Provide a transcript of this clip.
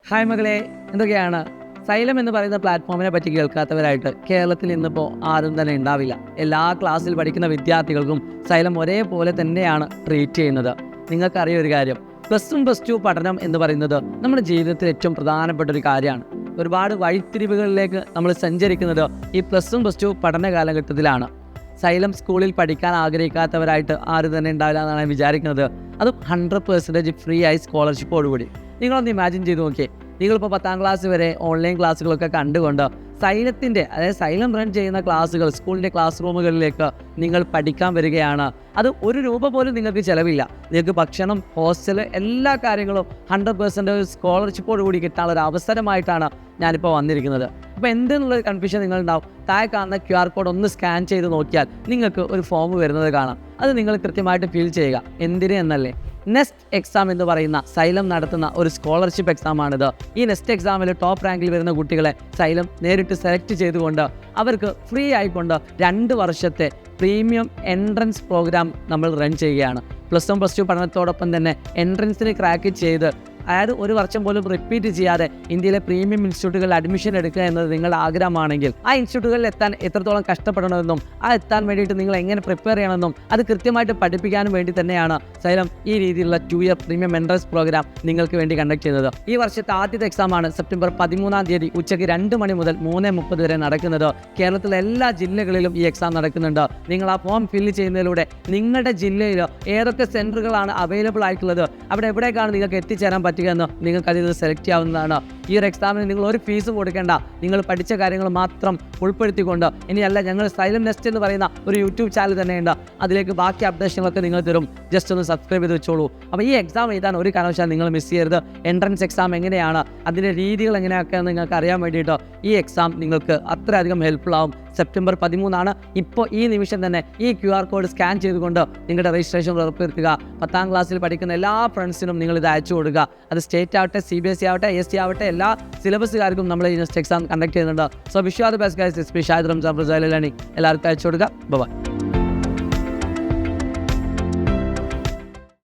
Hi മകളെ, എന്തൊക്കെയാണ്? Xylem എന്ന് പറയുന്ന പ്ലാറ്റ്ഫോമിനെ പറ്റി കേൾക്കാത്തവരായിട്ട് കേരളത്തിൽ ഇന്നിപ്പോൾ ആരും തന്നെ ഉണ്ടാവില്ല. എല്ലാ ക്ലാസ്സിൽ പഠിക്കുന്ന വിദ്യാർത്ഥികൾക്കും സൈലം ഒരേപോലെ തന്നെയാണ് ട്രീറ്റ് ചെയ്യുന്നത്. നിങ്ങൾക്കറിയ ഒരു കാര്യം, +1 +2 പഠനം എന്ന് പറയുന്നത് നമ്മുടെ ജീവിതത്തിൽ ഏറ്റവും പ്രധാനപ്പെട്ട ഒരു കാര്യമാണ്. ഒരുപാട് വഴിത്തിരിവുകളിലേക്ക് നമ്മൾ സഞ്ചരിക്കുന്നത് ഈ +1 +2 പഠന കാലഘട്ടത്തിലാണ്. സൈലം സ്കൂളിൽ പഠിക്കാൻ ആഗ്രഹിക്കാത്തവരായിട്ട് ആരും തന്നെ ഉണ്ടാവില്ല എന്നാണ് ഞാൻ വിചാരിക്കുന്നത്. അതും 100% ഫ്രീ ആയി സ്കോളർഷിപ്പോടുകൂടി. നിങ്ങളൊന്ന് ഇമാജിൻ ചെയ്ത് നോക്കിയേ, നിങ്ങളിപ്പോൾ 10ാം ക്ലാസ് വരെ ഓൺലൈൻ ക്ലാസ്സുകളൊക്കെ കണ്ടുകൊണ്ട് സൈലത്തിൻ്റെ, അതായത് സൈലം റൺ ചെയ്യുന്ന ക്ലാസ്സുകൾ സ്കൂളിൻ്റെ ക്ലാസ് റൂമുകളിലേക്ക് നിങ്ങൾ പഠിക്കാൻ വരികയാണ്. അത് ₹1 പോലും നിങ്ങൾക്ക് ചിലവില്ല. നിങ്ങൾക്ക് ഭക്ഷണം, ഹോസ്റ്റൽ, എല്ലാ കാര്യങ്ങളും 100% സ്കോളർഷിപ്പോട് കൂടി കിട്ടാനുള്ള ഒരു അവസരമായിട്ടാണ് ഞാനിപ്പോൾ വന്നിരിക്കുന്നത്. അപ്പോൾ എന്തെന്നുള്ളൊരു കൺഫ്യൂഷൻ നിങ്ങളുണ്ടാവും. താഴെ കാണുന്ന QR കോഡ് ഒന്ന് സ്കാൻ ചെയ്ത് നോക്കിയാൽ നിങ്ങൾക്ക് ഒരു ഫോം വരുന്നത് കാണാം. അത് നിങ്ങൾ കൃത്യമായിട്ട് ഫിൽ ചെയ്യുക. എന്തിന് എന്നല്ലേ, നെസ്റ്റ് എക്സാം എന്ന് പറയുന്ന സൈലം നടത്തുന്ന ഒരു സ്കോളർഷിപ്പ് എക്സാമാണിത്. ഈ നെസ്റ്റ് എക്സാമിൽ ടോപ്പ് റാങ്കിൽ വരുന്ന കുട്ടികളെ സൈലം നേരിട്ട് സെലക്ട് ചെയ്തുകൊണ്ട് അവർക്ക് ഫ്രീ ആയിക്കൊണ്ട് 2 വർഷത്തെ പ്രീമിയം എൻട്രൻസ് പ്രോഗ്രാം നമ്മൾ റൺ ചെയ്യുകയാണ്. +1 +2 പഠനത്തോടൊപ്പം തന്നെ എൻട്രൻസിന് ക്രാക്ക് ചെയ്ത്, അതായത് 1 വർഷം പോലും റിപ്പീറ്റ് ചെയ്യാതെ ഇന്ത്യയിലെ പ്രീമിയം ഇൻസ്റ്റിറ്റ്യൂട്ടുകളിൽ അഡ്മിഷൻ എടുക്കുക എന്നത് നിങ്ങളുടെ ആഗ്രഹമാണെങ്കിൽ ആ ഇൻസ്റ്റിറ്റ്യൂട്ടുകളിൽ എത്താൻ എത്രത്തോളം കഷ്ടപ്പെടണമെന്നും എത്താൻ വേണ്ടിയിട്ട് നിങ്ങൾ എങ്ങനെ പ്രിപ്പയർ ചെയ്യണമെന്നും അത് കൃത്യമായിട്ട് പഠിപ്പിക്കാനും വേണ്ടി തന്നെയാണ് സൈലം ഈ രീതിയിലുള്ള 2 ഇയർ പ്രീമിയം എൻട്രൻസ് പ്രോഗ്രാം നിങ്ങൾക്ക് വേണ്ടി കണ്ടക്ട് ചെയ്യുന്നത്. ഈ വർഷത്തെ ആദ്യത്തെ എക്സാമാണ് സെപ്റ്റംബർ 13-ാം തീയതി ഉച്ചയ്ക്ക് 2 മണി മുതൽ 3:30 വരെ നടക്കുന്നത്. കേരളത്തിലെ എല്ലാ ജില്ലകളിലും ഈ എക്സാം നടക്കുന്നുണ്ട്. നിങ്ങൾ ആ ഫോം ഫില്ല് ചെയ്യുന്നതിലൂടെ നിങ്ങളുടെ ജില്ലയിൽ ഏതൊക്കെ സെൻറ്ററുകളാണ് അവൈലബിൾ ആയിട്ടുള്ളത്, അവിടെ എവിടേക്കാണ് നിങ്ങൾക്ക് എത്തിച്ചേരാൻ പറ്റുക എന്ന് നിങ്ങൾക്ക് അതിൽ നിന്ന് സെലക്ട് ചെയ്യാവുന്നതാണ്. ഈ ഒരു എക്സാമിന് നിങ്ങൾ ഒരു ഫീസും കൊടുക്കേണ്ട. നിങ്ങൾ പഠിച്ച കാര്യങ്ങൾ മാത്രം ഉൾപ്പെടുത്തിക്കൊണ്ട്, ഇനിയല്ല, ഞങ്ങൾ സൈലം നെസ്റ്റ് എന്ന് പറയുന്ന ഒരു യൂട്യൂബ് ചാനൽ തന്നെയുണ്ട്, അതിലേക്ക് ബാക്കി അപ്ഡേഷനുകളൊക്കെ നിങ്ങൾ തരും. ജസ്റ്റ് ഒന്ന് സബ്സ്ക്രൈബ് ചെയ്ത് വെച്ചോളൂ. അപ്പോൾ ഈ എക്സാം എഴുതാൻ ഒരു കാരണവശാലും നിങ്ങൾ മിസ് ചെയ്യരുത്. എൻട്രൻസ് എക്സാം എങ്ങനെയാണ്, അതിൻ്റെ രീതികൾ എങ്ങനെയൊക്കെ നിങ്ങൾക്ക് അറിയാൻ വേണ്ടിയിട്ട് ഈ എക്സാം നിങ്ങൾക്ക് അത്രയധികം ഹെൽപ്ഫുൾ ആവും. സെപ്റ്റംബർ 13 ഇപ്പോൾ ഈ നിമിഷം തന്നെ ഈ QR കോഡ് സ്കാൻ ചെയ്തുകൊണ്ട് നിങ്ങളുടെ രജിസ്ട്രേഷൻ ഉറപ്പുവരുത്തുക. 10ാം ക്ലാസ്സിൽ പഠിക്കുന്ന എല്ലാ ഫ്രണ്ട്സിനും നിങ്ങൾ ഇത് അയച്ചു കൊടുക്കുക. അത് സ്റ്റേറ്റ് ആവട്ടെ, CBSE ആവട്ടെ, ST ആവട്ടെ, എല്ലാ സിലബസുകാർക്കും നമ്മൾ ഈ നെക്സ്റ്റ് എക്സാം കണ്ടക്ട് ചെയ്യുന്നുണ്ട്. So wish you all the best guys. Shahid Ramzan, എല്ലാവർക്കും അയച്ചു കൊടുക്കുക. ബൈ.